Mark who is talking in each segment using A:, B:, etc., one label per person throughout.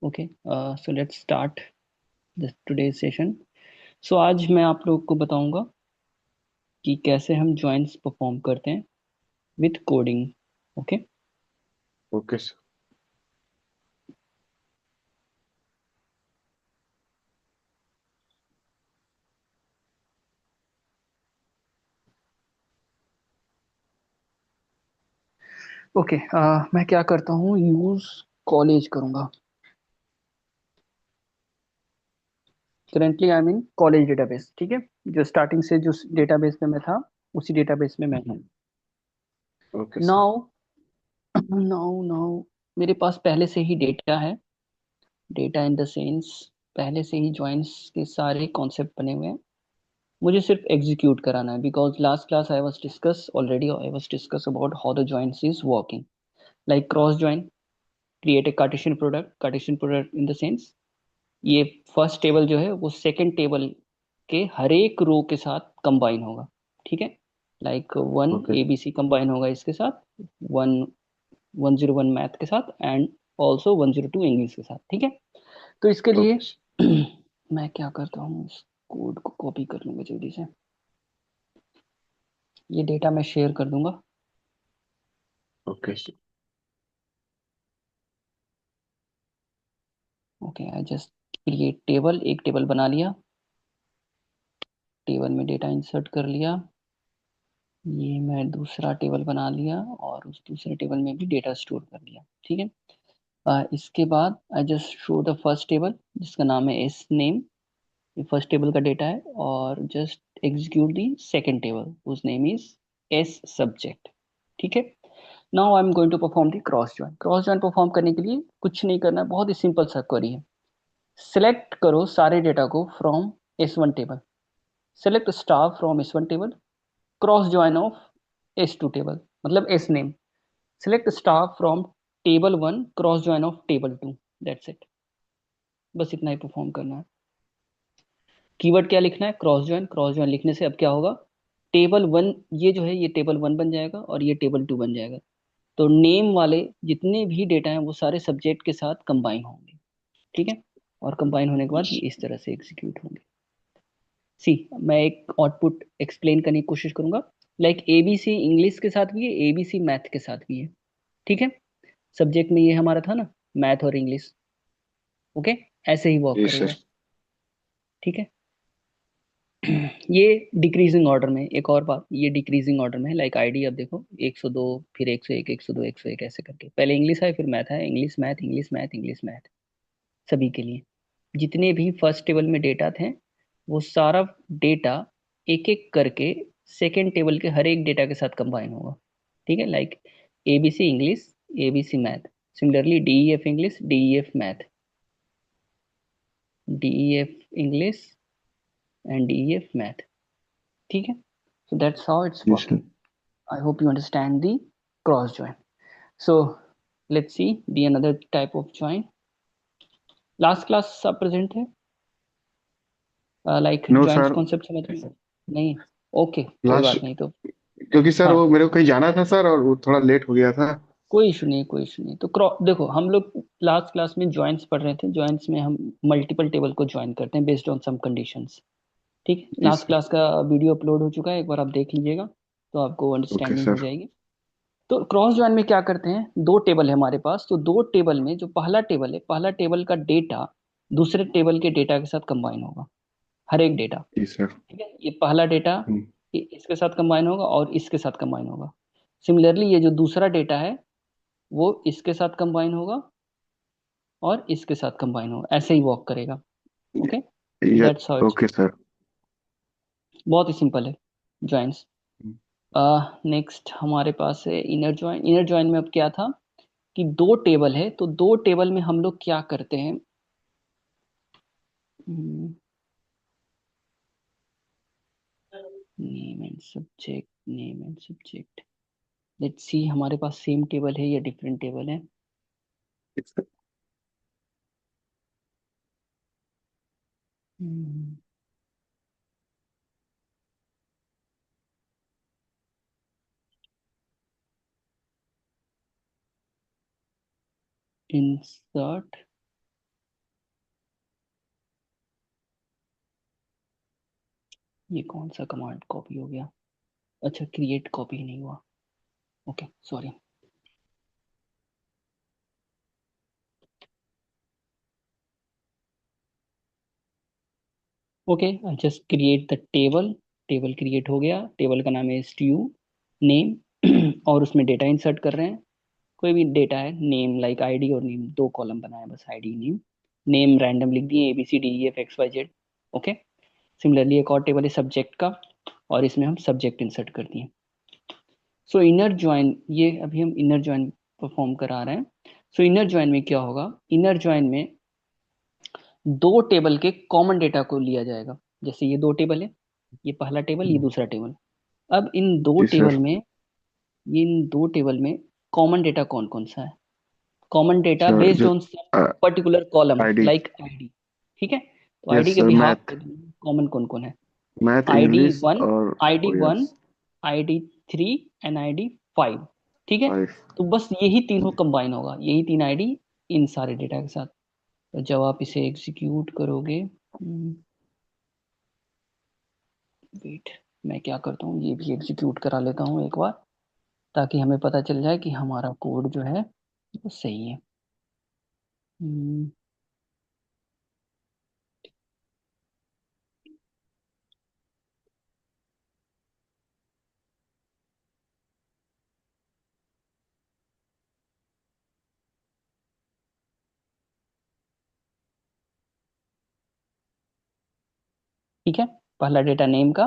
A: Okay, so let's start this today session. So आज मैं आप लोग को बताऊंगा कि कैसे हम जॉइंट्स परफॉर्म करते हैं with coding. Okay.
B: Okay sir.
A: Okay, मैं क्या करता हूँ, यूज कॉलेज करूंगा। Currently I mean college database, ठीक है। जो स्टार्टिंग से जो डेटाबेस में मैं था, उसी डेटाबेस में मैं हूँ।
B: Okay sir.
A: Now now now मेरे पास पहले से ही डेटा है। डेटा इन द सेंस, पहले से ही जॉइंट्स के सारे कॉन्सेप्ट बने हुए हैं। मुझे सिर्फ एग्जीक्यूट कराना है, because last class I was discuss about how the joints is working. Like cross join, create a Cartesian product in the sense, ये फर्स्ट टेबल जो है वो सेकंड टेबल के हर एक रो के साथ कंबाइन होगा। ठीक है। Like one
B: okay.
A: A B C combine होगा इसके साथ, वन 101 मैथ के साथ, एंड ऑल्सो 102 इंग्लिश के साथ। ठीक है। तो इसके लिए
B: ओके सर।
A: मैं क्या करता हूँ, इस कोड को कॉपी कर लूंगा जल्दी से। ये डेटा मैं शेयर कर दूंगा।
B: Okay sir.
A: Okay, I just create table, एक टेबल बना लिया। टेबल में डेटा इंसर्ट कर लिया। ये मैं दूसरा टेबल बना लिया और उस दूसरे टेबल में भी डेटा स्टोर कर लिया। ठीक है। इसके बाद I just show the first table जिसका नाम है एस नेम। ये फर्स्ट टेबल का डेटा है, और just execute the second table whose name is S subject. ठीक है। Now I am going to perform the cross join. Cross join perform करने के लिए कुछ नहीं करना है, बहुत ही सिंपल सा क्वेरी है। सिलेक्ट करो सारे डेटा को from S one table. Select star from S one table, cross join of S two table, मतलब S name. Select star from table one, cross join of table two. That's it. बस इतना ही perform करना है। Keyword क्या लिखना है, cross join. Cross join लिखने से अब क्या होगा, टेबल वन, ये जो है ये टेबल वन बन जाएगा और ये टेबल टू बन जाएगा। तो नेम वाले जितने भी डेटा हैं वो सारे सब्जेक्ट के साथ कंबाइन होंगे। ठीक है। और कंबाइन होने के बाद ये इस तरह से एग्जीक्यूट होंगे। सी, मैं एक आउटपुट एक्सप्लेन करने की कोशिश करूंगा। लाइक एबीसी इंग्लिश के साथ भी है, एबीसी मैथ के साथ भी है। ठीक है। सब्जेक्ट में ये हमारा था ना, मैथ और इंग्लिश। ओके। ऐसे ही वर्क
B: जी
A: करेगा।
B: सर।
A: ठीक है। ये डिक्रीजिंग ऑर्डर में, एक और बात, ये डिक्रीजिंग ऑर्डर में है। लाइक आईडी अब देखो, 102, फिर 101, 102, 101, ऐसे करके पहले इंग्लिश है फिर मैथ है, English math, English math, English math. सभी के लिए जितने भी फर्स्ट टेबल में डेटा थे, वो सारा डेटा एक एक करके सेकेंड टेबल के हर एक डेटा के साथ कंबाइन होगा। ठीक है। Like ABC English, ABC math. Similarly DEF English, DEF math, DEF English and DEF math. ठीक है। so that's how it's
B: जी
A: working.
B: Sir.
A: I hope you understand the cross join. So let's see the another type of join. Last class सब present है, like
B: no
A: joints
B: sir.
A: concept समझ रहे हैं? नहीं। Okay, कोई
B: लास्ट,
A: बात नहीं तो।
B: क्योंकि सर
A: हाँ,
B: वो मेरे को कहीं जाना था सर और वो थोड़ा लेट हो गया था।
A: कोई इशू नहीं, कोई इशू नहीं। तो देखो, हम लोग लास्ट क्लास में जॉइंट्स पढ़ रहे थे। जॉइंट्स में हम मल्टीपल टेबल को ज्वाइन करते हैं बेस्ड ऑन सम कंडीशंस। ठीक है।
B: जी
A: लास्ट
B: सर।
A: क्लास का वीडियो अपलोड हो चुका है, एक बार आप देख लीजिएगा तो आपको
B: ओके
A: अंडरस्टैंडिंग हो
B: सर।
A: जाएगी। तो क्रॉस जॉइन में क्या करते हैं, दो टेबल है हमारे पास। तो दो टेबल में जो पहला टेबल है, पहला टेबल का डेटा दूसरे टेबल के डेटा के साथ कंबाइन होगा। हर एक डेटा।
B: जी सर।
A: ठीक है। ये पहला डेटा
B: हम्म।
A: इसके साथ कंबाइन होगा और इसके साथ कंबाइन होगा। सिमिलरली ये जो दूसरा डेटा है वो इसके साथ कंबाइन होगा और इसके साथ कंबाइन होगा। ऐसे ही वर्क करेगा। ओके।
B: ये
A: that's how it's.
B: Okay sir.
A: बहुत ही सिंपल है जॉइंस। नेक्स्ट हमारे पास है इनर जॉइन। इनर जॉइन में अब क्या था कि दो टेबल है, तो दो टेबल में हम लोग क्या करते हैं, name and subject, name and subject. Let's see हमारे पास सेम टेबल है या डिफरेंट टेबल है। इंसर्ट, ये कौन सा कमांड कॉपी हो गया? अच्छा, क्रिएट कॉपी नहीं हुआ। Okay, sorry. Okay, I just create the table. Table create हो गया। टेबल का नाम है स्टू नेम और उसमें डेटा इंसर्ट कर रहे हैं। कोई भी डेटा है, नेम लाइक आईडी और नेम, दो कॉलम बनाया बस, आईडी नेम। नेम रैंडम लिख दिए, ABCDEFXYZ। ओके। सिमिलरली एक और टेबल है सब्जेक्ट का, और इसमें हम सब्जेक्ट इंसर्ट कर दिए। सो इनर ज्वाइन, ये अभी हम इनर ज्वाइन परफॉर्म करा रहे हैं। सो इनर ज्वाइन में क्या होगा? इनर ज्वाइन में दो टेबल के कॉमन डेटा को लिया जाएगा। जैसे ये दो टेबल है, ये पहला टेबल, ये दूसरा टेबल। अब इन दो
B: जी
A: टेबल
B: सर।
A: में, इन दो टेबल में कॉमन डेटा कौन कौन सा है? कॉमन डेटा
B: सर
A: बेस्ड
B: जो
A: on particular column
B: ID.
A: Like ID. ठीक है, तो
B: यस
A: आईडी के
B: सर,
A: बिहाफ
B: मैथ।
A: पे कॉमन कौन कौन है?
B: मैथ,
A: आईडी
B: इंग्लिश
A: वन,
B: और
A: ID one,
B: yes.
A: ID 3 and ID 5। ठीक है,
B: 5।
A: तो बस यही तीनों कंबाइन होगा, यही तीन आईडी इन सारे डेटा के साथ। तो जब आप इसे एग्जीक्यूट करोगे, वेट, मैं क्या करता हूँ, ये भी एग्जीक्यूट करा लेता हूँ एक बार, ताकि हमें पता चल जाए कि हमारा कोड जो है वो सही है। हम्म, ठीक है, पहला डेटा नेम का,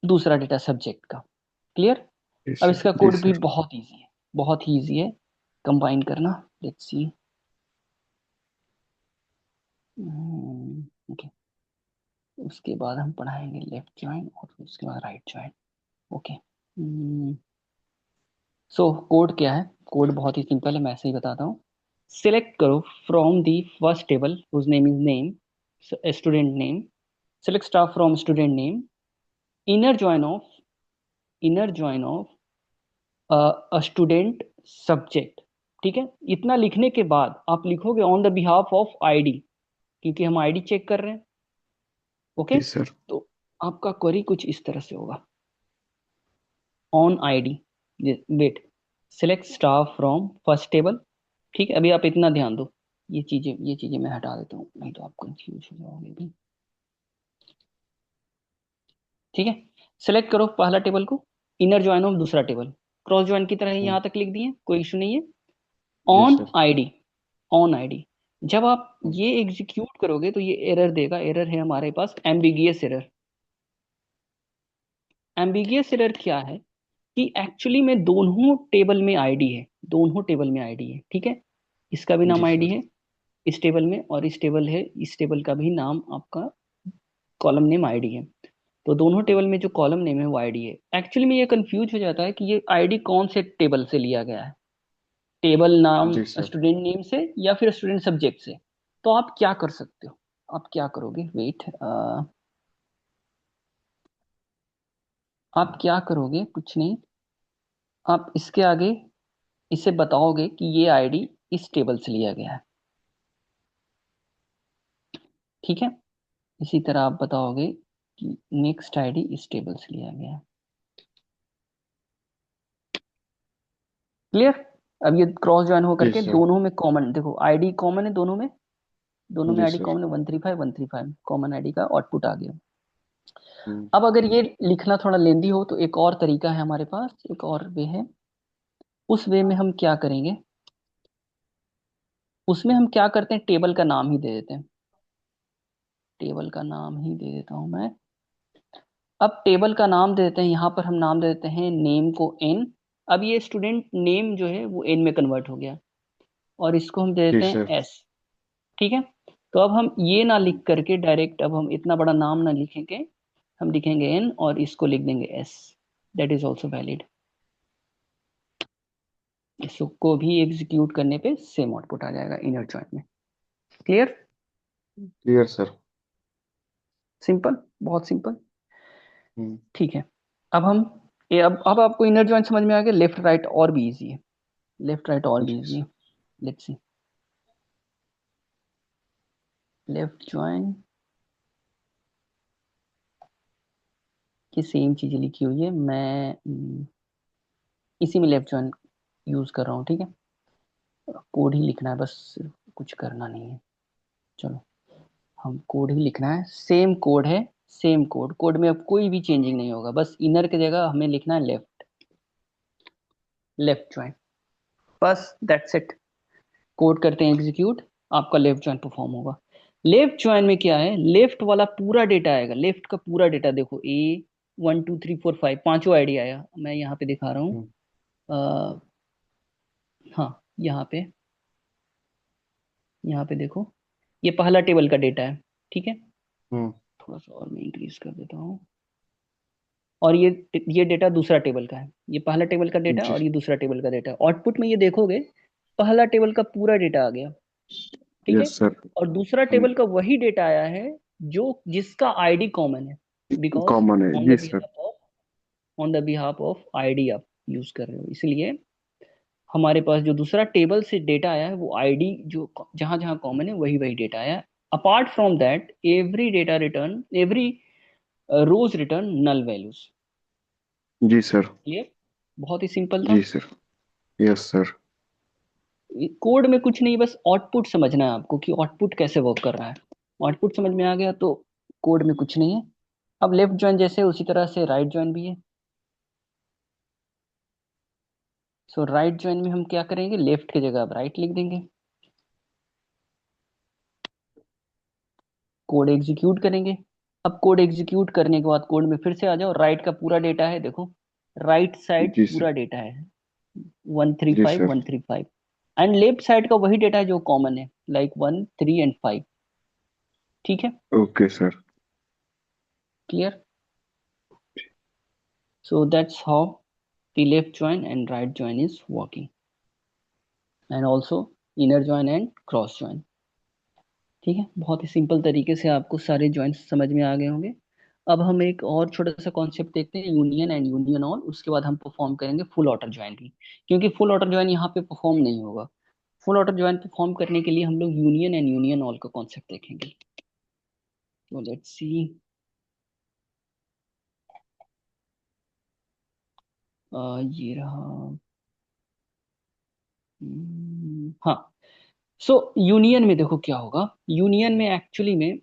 A: दूसरा डेटा सब्जेक्ट का। क्लियर?
B: जी
A: अब
B: सर,
A: इसका
B: जी
A: कोड भी
B: सर।
A: बहुत इजी है, बहुत ही इजी है कंबाइन करना। Let's see. ओके, उसके बाद हम पढ़ाएंगे लेफ्ट ज्वाइन और उसके बाद right join. Okay. So code क्या है? कोड बहुत ही सिंपल है, मैं ऐसे ही बताता हूँ। सिलेक्ट करो from the first table whose name is name, student name. Select staff from student name. Inner join of, inner join of student subject. ठीक है, इतना लिखने के बाद आप लिखोगे on the behalf of ID, क्योंकि हम आईडी चेक कर रहे हैं। ओके,
B: जी सर।
A: तो आपका क्वेरी कुछ इस तरह से होगा, on ID, wait, select staff from first table. ठीक है, अभी आप इतना ध्यान दो, ये चीजें मैं हटा देता हूँ, नहीं तो आप कंफ्यूज हो जाओगे भी। ठीक है, सेलेक्ट करो पहला टेबल को, इनर ज्वाइन ऑफ दूसरा टेबल, क्रॉस ज्वाइन की तरह ही
B: हम्म,
A: यहाँ तक लिख दिए, कोई इशू नहीं है।
B: जी
A: on
B: sir.
A: ID, on ID. जब आप
B: हम्म,
A: ये एग्जीक्यूट करोगे तो ये एरर देगा, एरर है हमारे पास एम्बिगियस एरर। एम्बिगियस एरर क्या है? कि एक्चुअली में दोनों टेबल में आईडी है, दोनों टेबल में आईडी है। ठीक है, इसका भी नाम
B: जी
A: आईडी
B: सर।
A: है इस टेबल में, और इस टेबल है, इस टेबल का भी नाम आपका कॉलम नेम आईडी है। तो दोनों टेबल में जो कॉलम नेम है वो आईडी है। एक्चुअली में ये कंफ्यूज हो जाता है कि ये आईडी कौन से टेबल से लिया गया है, टेबल नाम
B: जी सर।
A: स्टूडेंट नेम से या फिर स्टूडेंट सब्जेक्ट से। तो आप क्या कर सकते हो? आप क्या करोगे, वेट, आप क्या करोगे, कुछ नहीं, आप इसके आगे इसे बताओगे कि ये आईडी इस टेबल से लिया गया है। ठीक है, इसी तरह आप बताओगे कि नेक्स्ट आईडी इस टेबल से लिया गया है। क्लियर? अब ये क्रॉस ज्वाइन होकर
B: जी
A: के
B: सर।
A: दोनों में कॉमन, देखो आईडी कॉमन है दोनों में, दोनों में
B: जी
A: आईडी
B: सर।
A: कॉमन है, 135 135 कॉमन आईडी का आउटपुट आ गया।
B: हम्म,
A: अब अगर ये लिखना थोड़ा लेंदी हो तो एक और तरीका है हमारे पास, एक और वे है। उस वे में हम क्या करेंगे, उसमें हम क्या करते हैं, टेबल का नाम ही दे देते हैं, टेबल का नाम ही दे देता हूं मैं। अब टेबल का नाम दे देते हैं, यहाँ पर हम नाम दे देते हैं नेम को एन। अब ये स्टूडेंट नेम जो है वो एन में कन्वर्ट हो गया, और इसको हम दे
B: जी
A: देते
B: सर।
A: हैं एस। ठीक है, तो अब हम ये ना लिख करके डायरेक्ट, अब हम इतना बड़ा नाम ना लिखेंगे, हम लिखेंगे एन और इसको लिख देंगे S. That is also valid. इसको भी एग्जीक्यूट करने पे सेम आउटपुट आ जाएगा इनर जॉइन में। क्लियर?
B: Clear sir.
A: सिंपल, बहुत सिंपल।
B: हम्म,
A: ठीक है, अब हम ये, अब आपको इनर जॉइन समझ में आ गया, लेफ्ट राइट और भी इजी है, लेफ्ट राइट और भी
B: जी
A: इजी है।
B: Sir.
A: Let's see, left join, ये सेम चीजें लिखी हुई है। मैं इसी में लेफ्ट ज्वाइन यूज कर रहा हूँ, ठीक है। कोड ही लिखना है बस, सिर्फ कुछ करना नहीं है। चलो, हम कोड ही लिखना है, सेम कोड है। सेम कोड, कोड में अब कोई भी चेंजिंग नहीं होगा, बस इनर की जगह हमें लिखना है लेफ्ट, लेफ्ट ज्वाइन, बस दैट्स इट। कोड करते हैं एग्जीक्यूट, आपका लेफ्ट ज्वाइन परफॉर्म होगा। लेफ्ट ज्वाइन में क्या है, लेफ्ट वाला पूरा डेटा आएगा, लेफ्ट का पूरा डेटा देखो, ए 1 2 3 4 5 पांचों आईडी आया। मैं यहाँ पे दिखा रहा हूँ।
B: हम्म।
A: अ, हाँ, यहाँ पे, यहाँ पे देखो, ये पहला टेबल का डेटा है, ठीक है।
B: हम्म।
A: थोड़ा सा और मैं इंक्रीज कर देता हूँ। और ये डेटा दूसरा टेबल का है, ये पहला टेबल का डेटा
B: जी।
A: और ये दूसरा टेबल का डेटा। आउटपुट में ये देखोगे, पहला टेबल का पूरा डेटा आ गया, ठीक है।
B: Yes sir.
A: और दूसरा
B: हम्म।
A: टेबल का वही डेटा आया है जो जिसका आईडी कॉमन है, बिकॉज
B: कॉमन है
A: ऑन
B: जी
A: the
B: sir.
A: Behalf of, on the behalf of ID आप यूज कर रहे हो, इसलिए हमारे पास जो दूसरा टेबल से डेटा आया है वो आईडी जो जहां जहां कॉमन है वही वही डेटा आया है। Apart from that every data return, every rows return null values.
B: जी सर।
A: क्लियर, बहुत ही सिंपल था।
B: जी सर। Yes sir.
A: कोड में कुछ नहीं, बस आउटपुट समझना है आपको कि आउटपुट कैसे वर्क कर रहा है। आउटपुट समझ में आ गया तो कोड में कुछ नहीं है। अब लेफ्ट ज्वाइन जैसे उसी तरह से राइट ज्वाइन भी है। सो राइट ज्वाइन में हम क्या करेंगे, लेफ्ट की जगह अब राइट लिख देंगे। कोड एग्जीक्यूट करेंगे। अब कोड एग्जीक्यूट करने के बाद कोड में फिर से आ जाओ, राइट का पूरा डेटा है देखो, राइट साइड
B: जी सर।
A: पूरा डेटा है, one three
B: G
A: five
B: sir.
A: One three five and left side का वही डेटा है जो कॉमन है, लाइक 1 3 एंड 5, ठीक है।
B: Okay sir.
A: Clear, so that's how the left join and right join is working, and also inner join and cross join। ठीक है, बहुत ही सिंपल तरीके से आपको सारे जॉइंट्स समझ में आ गए होंगे। अब हम एक और छोटा सा कॉन्सेप्ट देखते हैं, यूनियन एंड यूनियन ऑल। उसके बाद हम परफॉर्म करेंगे फुल ऑर्डर ज्वाइन भी, क्योंकि फुल ऑर्डर ज्वाइन यहाँ पे परफॉर्म नहीं होगा। फुल ऑर्डर ज्वाइन परफॉर्म करने के लिए हम लोग यूनियन एंड यूनियन ऑल का कॉन्सेप्ट देखेंगे। तो लेट्स सी, ये रहा। हाँ, सो यूनियन में देखो क्या होगा। यूनियन में एक्चुअली में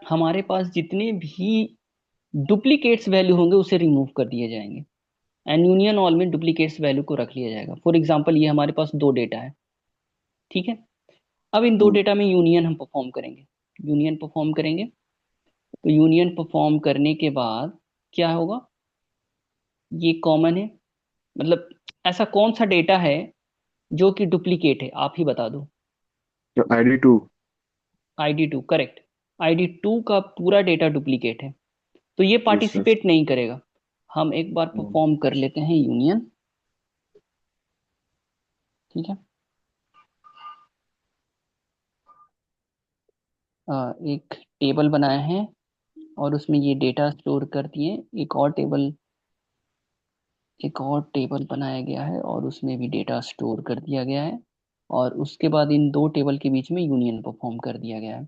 A: हमारे पास जितने भी डुप्लीकेट्स वैल्यू होंगे उसे रिमूव कर दिए जाएंगे, एंड यूनियन ऑल में डुप्लीकेट्स वैल्यू को रख लिया जाएगा। फॉर एग्जांपल ये हमारे पास दो डेटा है, ठीक है। अब इन दो
B: हम्म।
A: डेटा में यूनियन हम परफॉर्म करेंगे, यूनियन परफॉर्म करेंगे। तो यूनियन परफॉर्म करने के बाद क्या होगा, ये कॉमन है, मतलब ऐसा कौन सा डेटा है जो कि डुप्लीकेट है, आप ही बता दो।
B: तो ID 2।
A: ID 2 करेक्ट, ID 2 का पूरा डेटा डुप्लीकेट है, तो ये
B: जी सर।
A: पार्टिसिपेट नहीं करेगा। हम एक बार
B: हम्म।
A: परफॉर्म कर लेते हैं यूनियन, ठीक है। एक टेबल बनाया है और उसमें ये डेटा स्टोर कर दिए। एक और टेबल, एक और टेबल बनाया गया है और उसमें भी डेटा स्टोर कर दिया गया है। और उसके बाद इन दो टेबल के बीच में यूनियन परफॉर्म कर दिया गया है।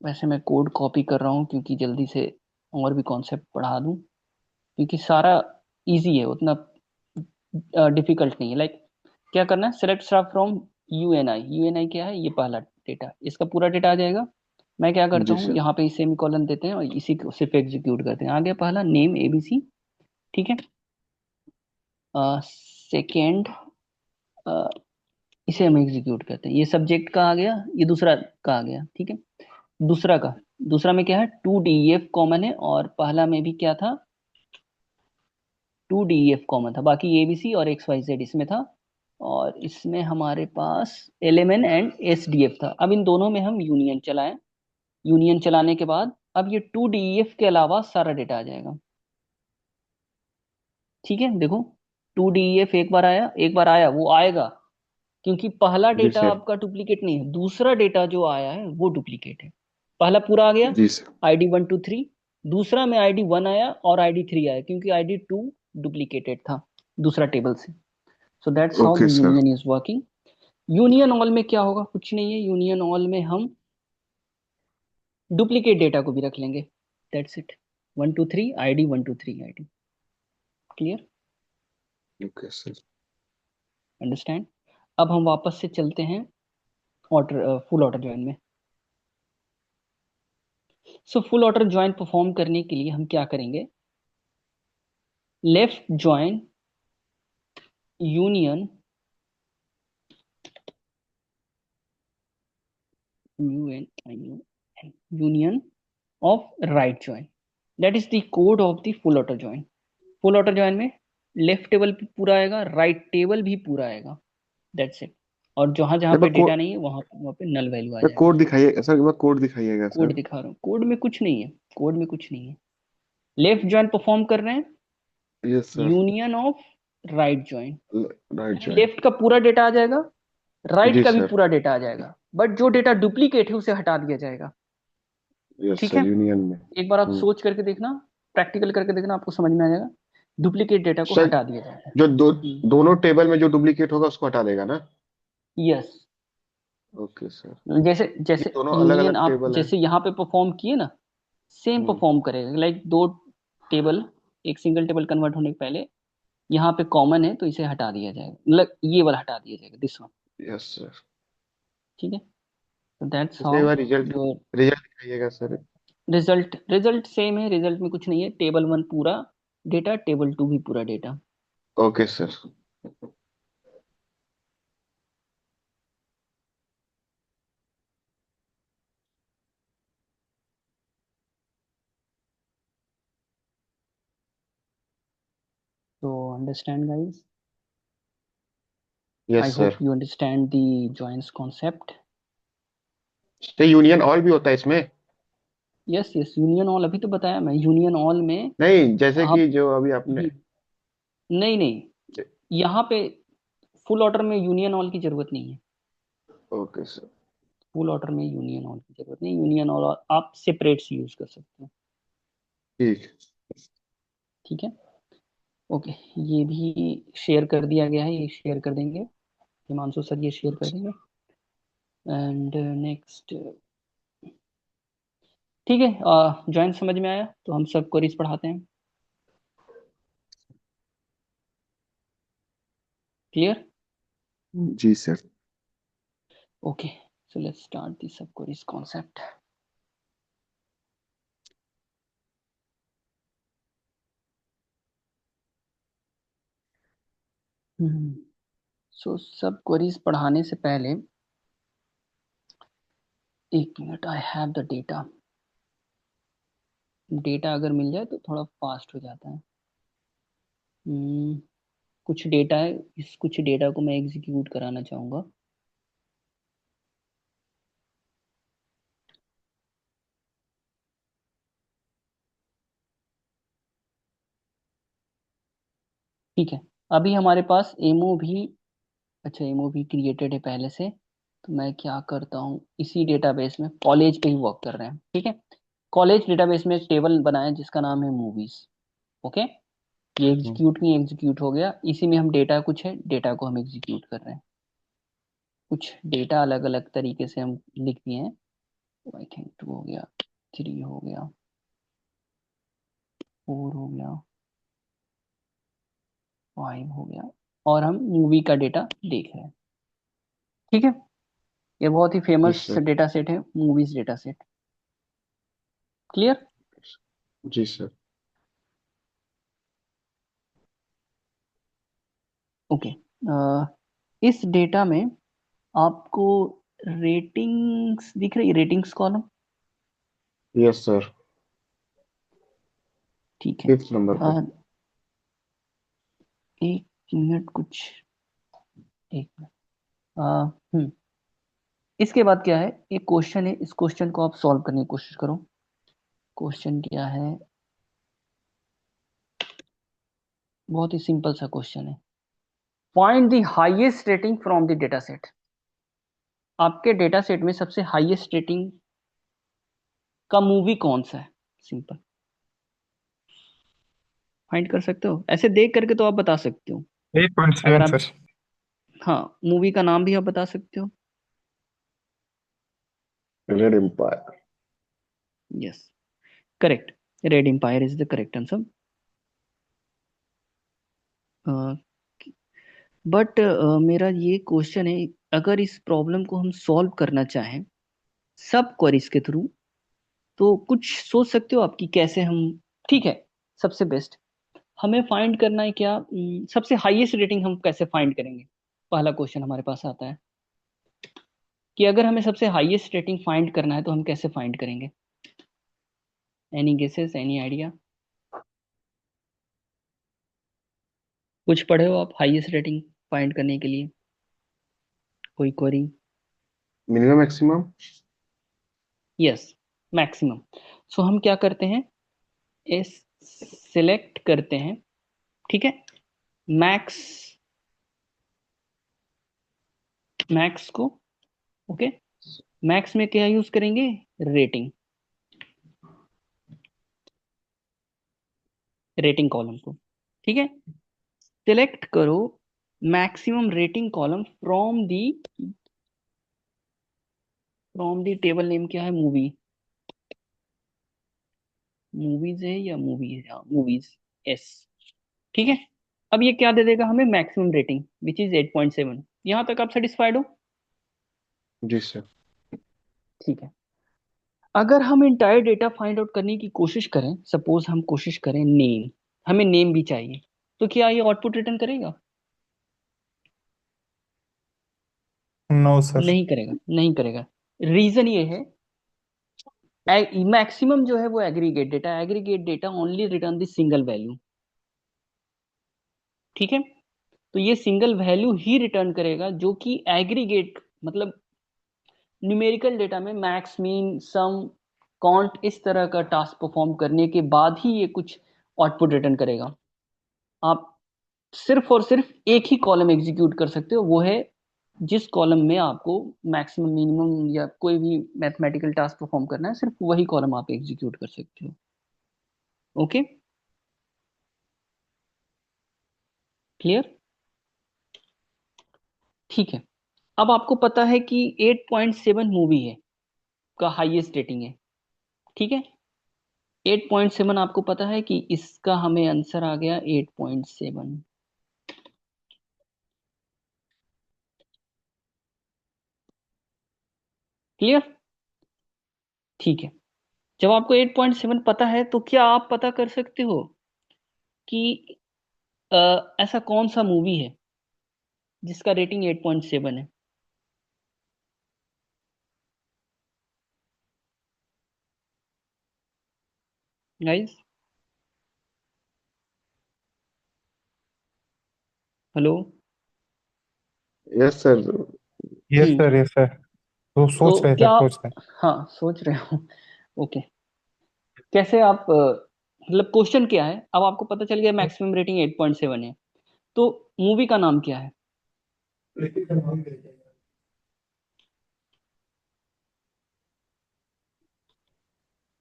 A: वैसे मैं कोड कॉपी कर रहा हूँ क्योंकि जल्दी से और भी कॉन्सेप्ट पढ़ा दूँ, क्योंकि सारा इजी है, उतना डिफिकल्ट नहीं है। लाइक क्या करना है, select star from Uni. Uni क्या है, ये पहला डेटा, इसका पूरा डेटा आ जाएगा। मैं क्या करता
B: जी
A: हूँ,
B: सर।
A: यहाँ पे सेमी कॉलन देते हैं और इसी को सिर्फ एग्जीक्यूट करते हैं। आ गया पहला नेम ABC, ठीक है। सेकेंड, इसे हम एग्जीक्यूट करते हैं, ये सब्जेक्ट का आ गया, ये दूसरा का आ गया, ठीक है। दूसरा का, दूसरा में क्या है, 2DEF कॉमन है और पहला में भी क्या था, 2DEF कॉमन था, बाकी ABC और XYZ इसमें था। और इसमें हमारे पास LMN एंड SDF था। अब इन दोनों में हम यूनियन चलाएं, यूनियन चलाने के बाद अब ये 2DEF के अलावा सारा डेटा आ जाएगा, ठीक है। देखो, 2DEF एक बार आया, एक बार आया, वो आएगा क्योंकि पहला
B: जी
A: डेटा
B: सर।
A: आपका डुप्लीकेट नहीं है, दूसरा डेटा जो आया है वो डुप्लीकेट है। पहला पूरा आ गया,
B: जी सर।
A: ID 1 2 3। दूसरा में ID 1 आया और ID 3 आया क्योंकि ID 2 डुप्लीकेटेड था दूसरा टेबल से। So that's how
B: okay
A: the
B: sir.
A: Union is working. Union all में क्या होगा, कुछ नहीं है। यूनियन ऑल में हम डुप्लीकेट डेटा को भी रख लेंगे, that's it. 1 2 3 ID 1 2 3 ID। Clear?
B: Okay sir.
A: Understand? अब हम वापस से चलते हैं ऑर्डर फुल ऑर्डर ज्वाइन में। So full order join perform करने के लिए हम क्या करेंगे? Left join union union of right join, that is the code of the full order join. Full order join में लेफ्ट टेबल भी पूरा आएगा, राइट टेबल भी पूरा आएगा, दैट्स इट। और जहां जहां
B: एक
A: पे
B: बार
A: डेटा
B: कोड,
A: नहीं है वहां पे नल वैल्यू आ
B: मैं
A: जाएगा।
B: कोड दिखाइए सर, एक बार कोड दिखाइएगा
A: कोड
B: सर।
A: दिखा रहा हूँ, कोड में कुछ नहीं है, कोड में कुछ नहीं है। लेफ्ट ज्वाइन परफॉर्म कर रहे हैं,
B: yes sir.
A: Union of right join,
B: right
A: यानी
B: ज्वाइन।
A: लेफ्ट का पूरा डेटा आ जाएगा, राइट
B: जी
A: का भी
B: सर।
A: पूरा डेटा आ जाएगा, बट जो डेटा डुप्लीकेट है उसे हटा दिया जाएगा।
B: यस
A: ठीक है?
B: सर, यूनियन में।
A: एक बार आप सोच करके देखना, प्रैक्टिकल करके देखना, आपको समझ में आ जाएगा। डुप्लीकेट डेटा को
B: सर,
A: हटा दिया जाएगा।
B: जो दोनों टेबल में जो डुप्लीकेट होगा उसको हटा देगा ना?
A: यस।
B: Okay sir.
A: जैसे
B: ये
A: जैसे
B: दोनों अलग
A: यूनियन
B: अलग
A: आप
B: टेबल है।
A: जैसे यहाँ पे परफॉर्म किए ना, सेम
B: हम्म।
A: परफॉर्म करेगा। लाइक दो टेबल एक सिंगल टेबल कन्वर्ट होने के पहले यहाँ पे कॉमन है तो इसे हटा दिया जाएगा, मतलब ये वाला हटा दिया जाएगा, दिस वन।
B: Yes sir.
A: ठीक है? तो दैट्स
B: इसके
A: हाउ
B: बाद रिजल्ट,
A: योर
B: रिजल्ट दिखाइएगा सर।
A: रिजल्ट सेम है, रिजल्ट में कुछ नहीं है। टेबल 1 पूरा डेटा, टेबल 2 भी पूरा डेटा।
B: Okay sir.
A: तो understand guys,
B: yes
A: I hope
B: sir.
A: You understand the joins concept.
B: तो यूनियन ऑल भी होता है इसमें?
A: यस यस, यूनियन ऑल अभी तो बताया मैं, यूनियन ऑल में
B: नहीं, जैसे
A: आप
B: कि जो अभी आपने।
A: हम्म, नहीं नहीं, यहाँ पे फुल ऑर्डर में यूनियन ऑल की जरूरत नहीं है।
B: Okay sir.
A: फुल ऑर्डर में यूनियन ऑल की जरूरत नहीं, यूनियन ऑल आप सेपरेट से यूज कर सकते हो।
B: ठीक।
A: ठीक है? ओके, ये भी शेयर कर दिया गया है, ये शेयर कर देंगे, हिमांशु सर ये शेयर कर देंगे। एंड नेक्स्ट, ठीक है, जॉइन समझ में आया तो हम सब क्वेरीज पढ़ाते हैं। क्लियर?
B: जी sir.
A: Okay, so let's start the subqueries concept. सो सब क्वेरीज पढ़ाने से पहले 1 minute, I have the data. Data अगर मिल जाए तो थोड़ा फास्ट हो जाता है। हम्म, कुछ डेटा है, इस कुछ डेटा को मैं एग्जीक्यूट कराना चाहूँगा। ठीक है, अभी हमारे पास एमओ भी, अच्छा एमओ भी क्रिएटेड है पहले से। तो मैं क्या करता हूँ, इसी डेटाबेस में कॉलेज पे ही वर्क कर रहे हैं। ठीक है? कॉलेज डेटाबेस में एक टेबल बनाया जिसका नाम है मूवीज। ओके, ये
B: हम्म।
A: एग्जीक्यूट नहीं एग्जीक्यूट हो गया, इसी में हम डेटा कुछ है, डेटा को हम एग्जीक्यूट कर रहे हैं। कुछ डेटा अलग अलग तरीके से हम लिख दिए हैं। आई थिंक 2 हो गया, 3 हो गया, 4 हो गया, 5 हो गया, और हम मूवी का डेटा देख रहे हैं। ठीक है? ये बहुत ही
B: yes
A: famous
B: sir.
A: Data set है, मूवीज डेटा सेट। क्लियर?
B: जी सर।
A: ओके, इस डेटा में आपको रेटिंग्स दिख रही है, रेटिंग्स कॉलम।
B: Yes sir.
A: ठीक है,
B: 5th नंबर पे।
A: 1 मिनट कुछ, 1 मिनट। अ, हम्म इसके बाद क्या है, एक क्वेश्चन है, इस क्वेश्चन को आप सॉल्व करने की कोशिश करो। क्वेश्चन क्या है? बहुत ही सिंपल सा क्वेश्चन है। Find the highest rating from the data set. आपके डेटा सेट में सबसे हाईएस्ट रेटिंग का मूवी कौन सा है? सिंपल, फाइंड कर सकते हो, ऐसे देख करके तो आप बता सकते हो।
C: एट पॉइंट
A: अगर
C: सेवन
A: आप,
C: सर।
A: हाँ, मूवी का नाम भी आप बता सकते हो।
B: Red empire.
A: Yes, correct, red empire is the correct answer. But मेरा ये क्वेश्चन है, अगर इस प्रॉब्लम को हम सॉल्व करना चाहें सब क्वेरीज के थ्रू, तो कुछ सोच सकते हो आप कि कैसे हम? ठीक है, सबसे बेस्ट हमें फाइंड करना है क्या, सबसे हाईएस्ट रेटिंग हम कैसे फाइंड करेंगे? पहला क्वेश्चन हमारे पास आता है कि अगर हमें सबसे हाईएस्ट रेटिंग फाइंड करना है तो हम कैसे फाइंड करेंगे? Any guesses, any idea? कुछ पढ़े हो आप हाईएस्ट रेटिंग फाइंड करने के लिए? कोई query?
B: Minimum maximum.
A: Yes, maximum. So हम क्या करते हैं, इस सिलेक्ट करते हैं, ठीक है, मैक्स, मैक्स को, ओके, मैक्स में क्या यूज करेंगे? रेटिंग, रेटिंग कॉलम को, ठीक है। सिलेक्ट करो maximum rating column from the table name क्या है? मूवी, मूवीज है या मूवीज, हाँ मूवीज, एस, ठीक है। अब ये क्या दे देगा हमें? Maximum rating which is 8.7। यहां तक आप सेटिस्फाइड हो?
B: जी सर।
A: ठीक है। अगर हम इंटायर डेटा फाइंड आउट करने की कोशिश करें, सपोज हम कोशिश करें नेम, हमें नेम भी चाहिए, तो क्या ये आउटपुट रिटर्न करेगा?
C: No sir.
A: नहीं करेगा, नहीं करेगा। रीजन ये है, मैक्सिमम जो है वो aggregate data, aggregate data only return the single value, ठीक है। तो ये सिंगल वैल्यू ही रिटर्न करेगा जो कि एग्रीगेट, मतलब न्यूमेरिकल डेटा में मैक्स, मीन, सम, काउंट, इस तरह का टास्क परफॉर्म करने के बाद ही ये कुछ आउटपुट रिटर्न करेगा। आप सिर्फ और सिर्फ एक ही कॉलम एग्जीक्यूट कर सकते हो, वो है जिस कॉलम में आपको मैक्सिमम, मिनिमम या कोई भी मैथमेटिकल टास्क परफॉर्म करना है, सिर्फ वही कॉलम आप एग्जीक्यूट कर सकते हो। Okay, clear? ठीक है। अब आपको पता है कि 8.7 मूवी है का हाईएस्ट रेटिंग है, ठीक है। 8.7 आपको पता है कि इसका हमें आंसर आ गया 8.7। क्लियर? ठीक है। जब आपको 8.7 पता है तो क्या आप पता कर सकते हो कि ऐसा कौन सा मूवी है जिसका रेटिंग 8.7 है? Guys, hello.
B: Yes sir.
C: Yes
A: hmm.
C: Sir, yes sir. तो
A: तो
C: सोच रहे
A: क्या
C: सर,
A: आप,
C: सोच रहे।
A: हाँ सोच रहे हो? ओके। कैसे आप, मतलब क्वेश्चन क्या है? अब आपको पता चल गया मैक्सिमम रेटिंग 8.7 है, तो मूवी का नाम क्या है?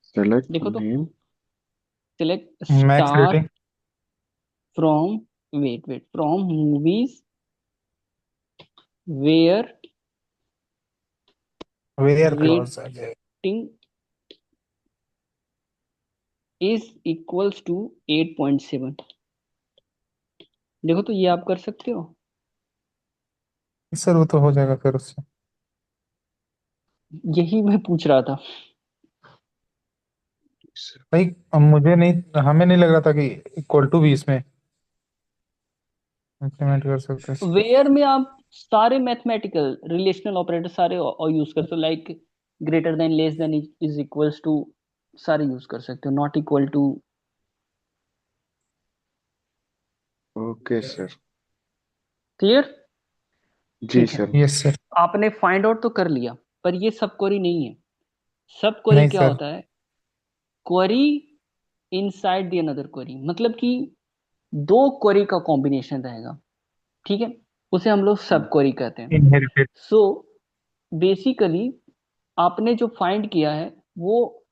B: सेलेक्ट
A: देखो तो,
B: name.
A: Select
C: max
A: star
C: rating.
A: From, wait wait, from movies where
C: where clause
A: rating
C: sir.
A: Is equals to 8.7। देखो तो ये आप कर सकते हो?
C: सर वो तो हो जाएगा फिर उससे।
A: यही मैं पूछ रहा था।
C: भाई, अब मुझे नहीं, हमें नहीं लग रहा था कि इक्वल टू भी इसमें इम्प्लीमेंट कर सकते हैं।
A: वेयर में आप सारे मैथमेटिकल रिलेशनल ऑपरेटर सारे और यूज कर सकते हो, like greater than, less than, is equals to, सारे यूज कर सकते हो, not equal to.
B: Okay sir.
A: Clear?
B: जी
A: ठीक है।
B: सर।
C: Yes sir.
A: आपने फाइंड आउट तो कर लिया, पर ये सब क्वेरी नहीं है। सब क्वेरी
C: नहीं
A: क्या
C: सर।
A: होता है? Query inside the another query, मतलब कि दो क्वेरी का कॉम्बिनेशन रहेगा, ठीक है। उसे हम लोग सब क्वेरी कहते हैं।
C: इनहेरिटेड।
A: सो बेसिकली आपने जो फाइंड किया है वो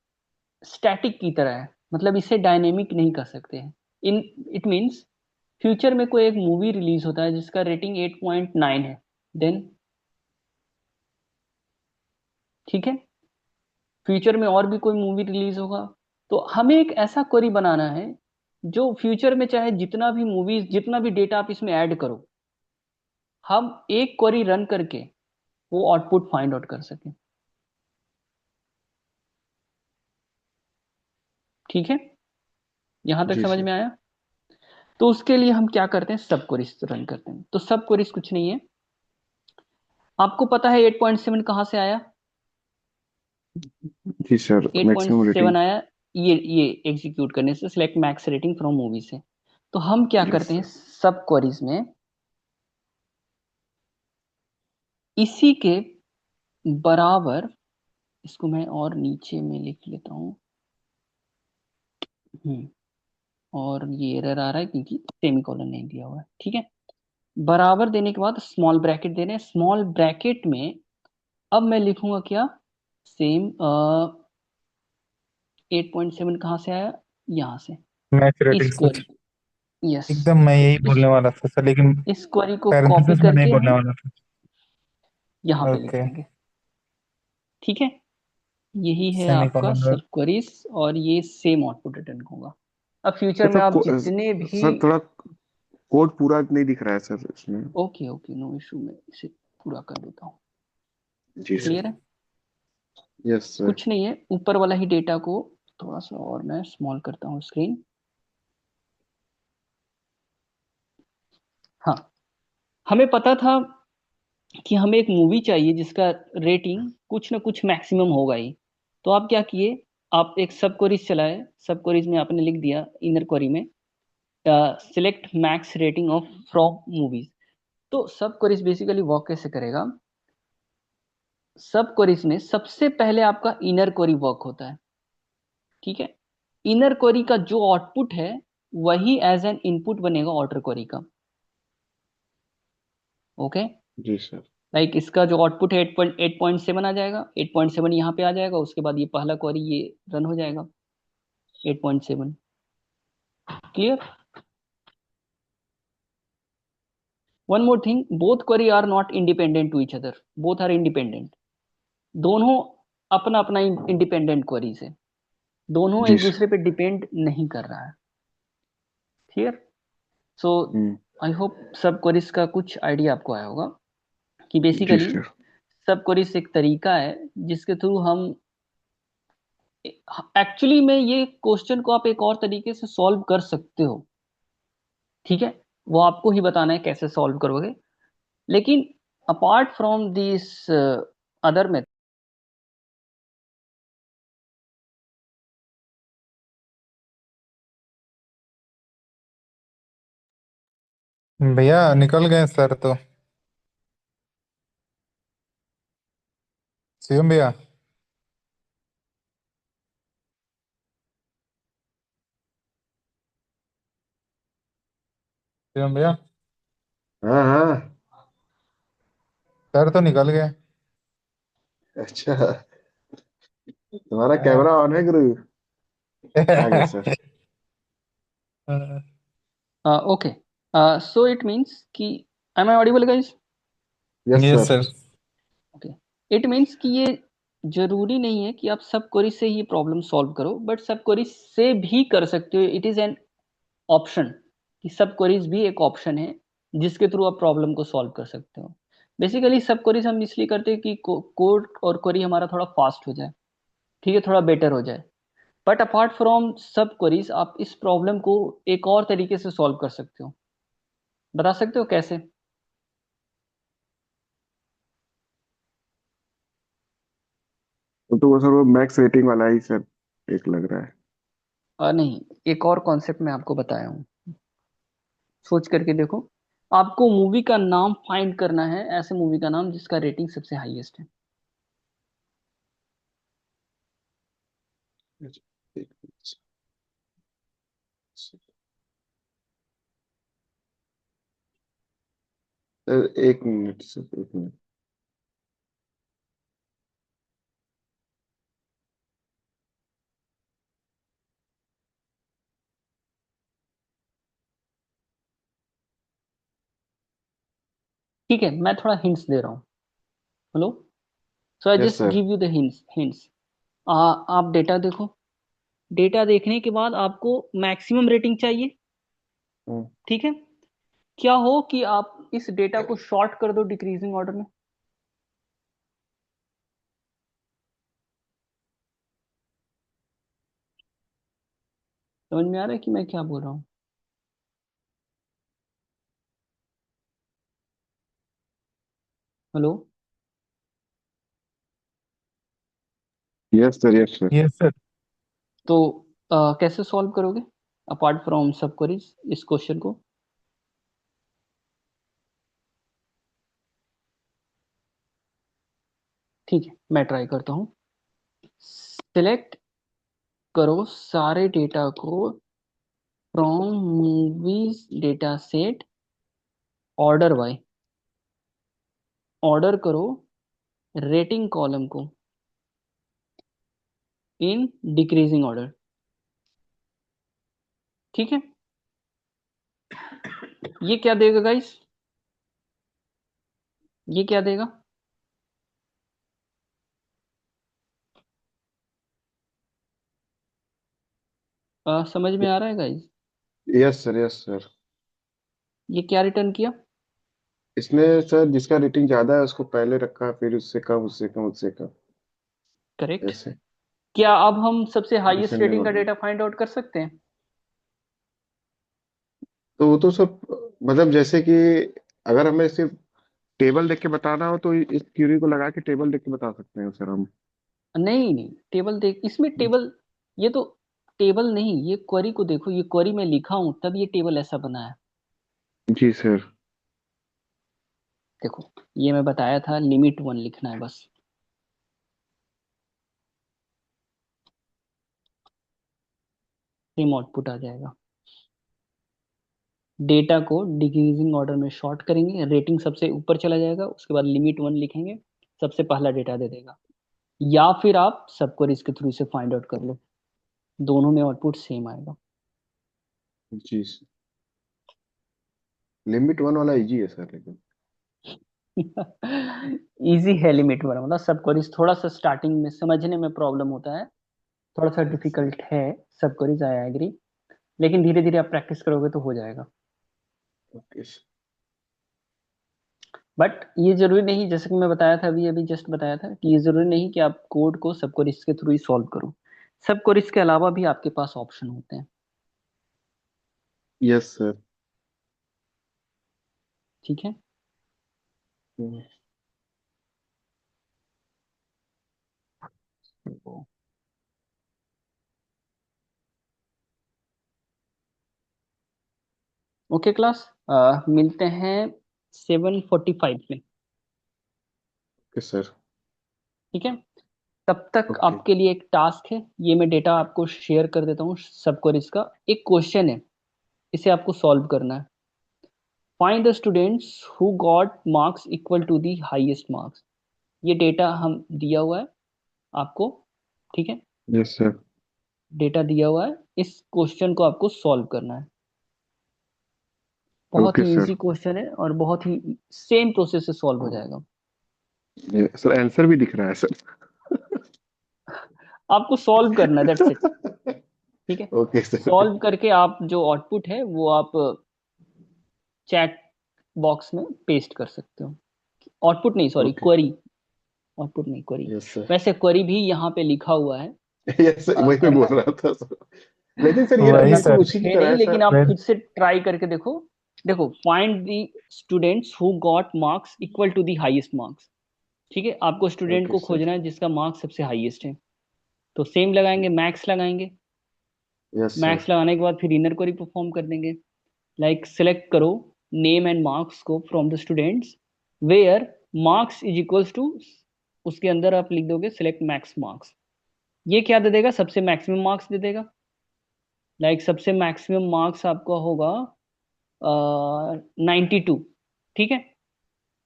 A: स्टैटिक की तरह है, मतलब इसे डायनेमिक नहीं कर सकते हैं। इन, इट मींस फ्यूचर में कोई एक मूवी रिलीज होता है जिसका रेटिंग 8.9 है, देन, ठीक है, फ्यूचर में और भी कोई मूवी रिलीज होगा, तो हमें एक ऐसा क्वेरी बनाना है जो फ्यूचर में चाहे जितना भी मूवीज, जितना भी डेटा आप इसमें ऐड करो, हम एक क्वेरी रन करके वो आउटपुट फाइंड आउट कर सकें। ठीक है, यहां तक
B: जी
A: समझ
B: सर।
A: में आया? तो उसके लिए हम क्या करते हैं, सब क्वेरीज रन करते हैं। तो सब क्वेरीज कुछ नहीं है, आपको पता है 8.7 कहां से आया?
B: जी सर, मैक्सिमम रेटिंग।
A: 8.7 आया ये एग्जीक्यूट करने से, select max rating from movie से। तो हम क्या
B: यस
A: करते हैं
B: सर।
A: सब क्वेरीज में, इसी के बराबर, इसको मैं और नीचे में लिख लेता हूँ। और ये एरर आ रहा है क्योंकि सेमीकोलन नहीं दिया हुआ है। ठीक है, बराबर देने के बाद स्मॉल ब्रैकेट दे रहे हैं, स्मॉल ब्रैकेट में अब मैं लिखूंगा क्या, सेम 8.7 कहाँ से आया, यहाँ से,
C: मैच
A: इस
C: रेटिंग सर।
A: क्वेरी, यस,
C: एकदम मैं
A: तो
C: यही बोलने वाला था सर, लेकिन
A: इस क्वेरी को कॉपी
C: पैरेंथेसिस में नहीं
A: करके
C: बोलने
A: हम
C: वाला था।
A: यहाँ पे लिख
C: ओके।
A: देंगे। ठीक है, यही है आपका
C: सेमीकोलन।
A: सब क्वेरीज, और ये सेम आउटपुट रिटर्न होगा। अब फ्यूचर में आप जितने भी,
B: सर थोड़ा कोड पूरा नहीं दिख रहा है सर इसमें।
A: ओके ओके, नो इशू, मैं इसे पूरा कर देता हूँ।
B: जी सर।
A: क्लियर है?
B: Yes sir.
A: कुछ नहीं है, ऊपर वाला ही डेटा को थोड़ा सा और मैं स्मॉल करता हूँ स्क्रीन। हाँ, हमें पता था कि हमें एक मूवी चाहिए जिसका रेटिंग कुछ ना कुछ मैक्सिमम होगा ही। तो आप क्या किए, आप एक सब क्वेरीज चलाए, सब क्वेरीज में आपने लिख दिया इनर क्वेरी में, select max rating of from movies. तो सब क्वेरीज बेसिकली वर्क कैसे करेगा, सब क्वेरीज में सबसे पहले आपका इनर क्वेरी वर्क होता है। ठीक है, इनर क्वेरी का जो आउटपुट है वही एज एन इनपुट बनेगा आउटर क्वेरी का। ओके,
B: जी सर।
A: लाइक इसका जो आउटपुट है 8.7 आ जाएगा, 8.7 यहाँ पे आ जाएगा, उसके बाद ये पहला क्वेरी ये रन हो जाएगा 8.7। क्लियर? One more thing, both query are not independent to each other, both are independent. दोनों अपना अपना इंडिपेंडेंट क्वेरीज है, दोनों
B: जी
A: एक
B: सर।
A: दूसरे पे डिपेंड नहीं कर रहा है। Clear? So
B: hmm.
A: I hope सब क्वेरीज का कुछ आइडिया आपको आया होगा कि
B: जी
A: बेसिकली
B: सर।
A: सब क्वेरीज एक तरीका है जिसके थ्रू हम, एक्चुअली में ये क्वेश्चन को आप एक और तरीके से सॉल्व कर सकते हो। ठीक है, वो आपको ही बताना है कैसे सॉल्व करोगे, लेकिन apart from this other method.
C: भैया निकल गए सर तो। शिवम भैया। शिवम भैया।
B: हाँ हाँ।
C: सर तो निकल गए।
B: अच्छा, तुम्हारा
C: हाँ।
B: कैमरा ऑन है गुरु? आ गए sir.
A: Okay, so it means कि, am I audible guys?
B: Yes
C: yes
B: sir.
C: Sir.
A: Okay, it means कि ये जरूरी नहीं है कि आप सब क्वेरी से ही प्रॉब्लम सॉल्व करो, बट सब क्वेरी से भी कर सकते हो, इट इज एन ऑप्शन, कि सब क्वेरीज भी एक ऑप्शन है जिसके थ्रू आप प्रॉब्लम को सॉल्व कर सकते हो। बेसिकली सब क्वेरीज हम इसलिए करते हैं कि कोड और क्वेरी हमारा थोड़ा फास्ट हो जाए, ठीक है, थोड़ा बेटर हो जाए। बट अपार्ट फ्रॉम सब क्वेरीज आप इस प्रॉब्लम को एक और तरीके से सॉल्व कर सकते हो, बता सकते हो कैसे?
B: तो वो सर वो मैक्स रेटिंग वाला ही सर एक लग रहा है।
A: नहीं, एक और कॉन्सेप्ट मैं आपको बताया हूँ, सोच करके देखो। आपको मूवी का नाम फाइंड करना है, ऐसे मूवी का नाम जिसका रेटिंग सबसे हाईएस्ट है।
B: एक मिनट सर, एक मिनट सर, एक मिनट।
A: ठीक है, मैं थोड़ा हिंट्स दे रहा हूँ। Hello, so I
B: yes
A: just
B: sir.
A: Give you the hints hints. आप डेटा देखो, डेटा देखने के बाद आपको मैक्सिमम रेटिंग चाहिए,
B: हम्म,
A: ठीक है। क्या हो कि आप इस डेटा को शॉर्ट कर दो डिक्रीजिंग ऑर्डर में। समझ में आ रहा है कि मैं क्या बोल रहा हूँ? Hello.
B: Yes sir, yes sir.
C: Yes sir.
A: तो कैसे सॉल्व करोगे अपार्ट फ्रॉम सब क्वेरीज इस क्वेश्चन को? ठीक है, मैं ट्राई करता हूँ। सिलेक्ट करो सारे डेटा को from movies data set, order by, order करो रेटिंग कॉलम को इन डिक्रीजिंग ऑर्डर, ठीक है। ये क्या देगा गाइस? ये क्या देगा? समझ में आ रहा है guys?
B: Yes sir, yes sir.
A: ये क्या रिटर्न किया?
B: इसने सर जिसका रेटिंग ज्यादा है उसको पहले रखा, फिर उससे कम, उससे कम, उससे कम,
A: करेक्ट।
B: ऐसे
A: क्या अब हम सबसे हाईएस्ट
B: डिसेंडिंग
A: रेटिंग का
B: ऑर्डर।
A: डेटा फाइंड आउट कर सकते हैं?
B: तो वो तो सब, मतलब जैसे कि अगर हमें सिर्फ टेबल देख के बताना हो तो इस क्यूरी को लगा के टेबल देख के बता सकते हैं सर हम।
A: नहीं नहीं, टेबल देख, इसमें टेबल, ये तो टेबल नहीं, ये क्वेरी को देखो, ये क्वेरी मैं लिखा हूं तब ये टेबल ऐसा बना है।
B: जी सर।
A: देखो, ये मैं बताया था लिमिट वन लिखना है बस। सेम आउटपुट आ जाएगा। डेटा को डिक्रीजिंग ऑर्डर में शॉर्ट करेंगे, रेटिंग सबसे ऊपर चला जाएगा, उसके बाद लिमिट वन लिखेंगे, सबसे पहला डेटा दे देगा। या फिर आप सब क्वेरीज के थ्रू से फाइंड आउट कर लो, दोनों में आउटपुट सेम आएगा।
B: जी सर। लिमिट वन वाला इजी है सर, लेकिन
A: इजी है लिमिट वन, मतलब सब क्वेरीज थोड़ा सा स्टार्टिंग में समझने में प्रॉब्लम होता है, थोड़ा सा
B: सर।
A: डिफिकल्ट है। सब क्वेरीज आई एग्री, लेकिन धीरे धीरे आप प्रैक्टिस करोगे तो हो जाएगा।
B: Okay sir.
A: बट ये जरूरी नहीं, जैसे कि मैं बताया था अभी अभी जस्ट बताया था कि ये जरूरी नहीं कि आप कोड को सब क्वेरीज के थ्रू ही सॉल्व करो। सब क्वेरीज के अलावा भी आपके पास ऑप्शन होते हैं,
B: यस सर।
A: ठीक है। ओके क्लास, मिलते हैं 7:45 में,
B: ओके सर।
A: ठीक है। तब तक
B: ओके।
A: आपके लिए एक टास्क है, ये मैं डेटा आपको शेयर कर देता हूँ सब क्वेरीज का। एक क्वेश्चन है, इसे आपको सॉल्व करना है। Find the students who got marks equal to the highest marks. ये डेटा हम दिया हुआ है आपको, ठीक है।
B: Yes sir.
A: डेटा दिया हुआ है, इस क्वेश्चन को आपको सॉल्व करना है। बहुत
B: ओके
A: ही
B: सर।
A: इजी क्वेश्चन है और बहुत ही सेम प्रोसेस से सॉल्व हो जाएगा।
B: ये सर आंसर भी दिख रहा है सर।
A: आपको सॉल्व करना है, दैट्स इट, ठीक है।
B: Okay sir.
A: सॉल्व करके आप जो आउटपुट है वो आप चैट बॉक्स में पेस्ट कर सकते हो। आउटपुट नहीं, सॉरी,
B: ओके।
A: क्वेरी। आउटपुट नहीं, क्वेरी।
B: Yes sir.
A: वैसे क्वेरी भी यहाँ पे लिखा हुआ है।
B: यस सर, वही मैं बोल
A: करना
B: रहा था सर। लेकिन सर ये
C: वही
A: करना
B: बिल्कुल
C: सर।
B: उसी की
A: है
B: तरह
A: नहीं,
B: है
A: लेकिन
B: सर।
A: आप
C: मैं
A: खुद से ट्राई करके देखो। देखो, find the students who got marks equal to the highest marks, ठीक है। आपको स्टूडेंट
B: ओके
A: को
B: सर।
A: खोजना है जिसका मार्क्स सबसे हाईएस्ट है। तो सेम लगाएंगे, मैक्स लगाएंगे।
B: Yes sir.
A: मैक्स लगाने के बाद फिर इनर क्वेरी परफॉर्म कर देंगे। लाइक सेलेक्ट करो नेम एंड मार्क्स को from the students where marks is equals to, उसके अंदर आप लिख दोगे सेलेक्ट मैक्स मार्क्स। ये क्या दे देगा? सबसे मैक्सिमम मार्क्स दे देगा। लाइक सबसे मैक्सिमम मार्क्स आपका होगा 92, ठीक है।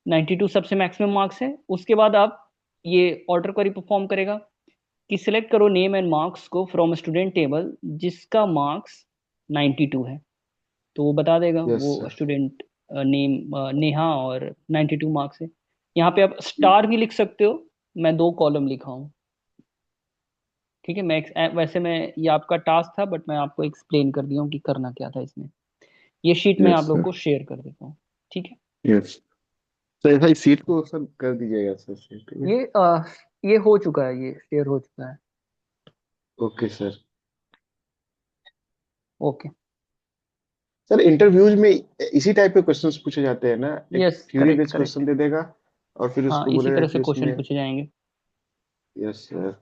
A: 92 सबसे मैक्सिमम मार्क्स है। उसके बाद आप ये ऑर्डर क्वेरी परफॉर्म करेगा कि सिलेक्ट करो नेम एंड मार्क्स को फ्रॉम स्टूडेंट टेबल जिसका मार्क्स 92 है। तो वो बता देगा
B: यस
A: वो
B: सर।
A: स्टूडेंट नेम नेहा और 92 मार्क्स है। यहाँ पे आप स्टार भी लिख सकते हो, मैं दो कॉलम लिखा हूँ, ठीक है, वैसे मैं, ये आपका टास्क था बट मैं आपको एक्सप्लेन कर दिया हूँ कि करना क्या था इसमें। ये शीट मैं
B: यस
A: आप लोग
B: सर।
A: को शेयर कर देता हूँ। ठीक है।
B: यस सर, ऐसा इस सीट को सर कर दीजिएगा सर से, ठीक है।
A: ये ये हो चुका है, ये शेयर हो चुका है।
B: Okay sir.
A: Okay.
B: Sir interviews में इसी टाइप के क्वेश्चंस पूछे जाते हैं ना, एक
A: yes,
B: theory
A: correct
B: based
A: correct.
B: Question दे देगा और फिर
A: हाँ,
B: उसको
A: इसी
B: बोलेगा
A: तरह
B: कि
A: से क्वेश्चन
B: उसमें।
A: पूछे जाएंगे।
B: Yes sir.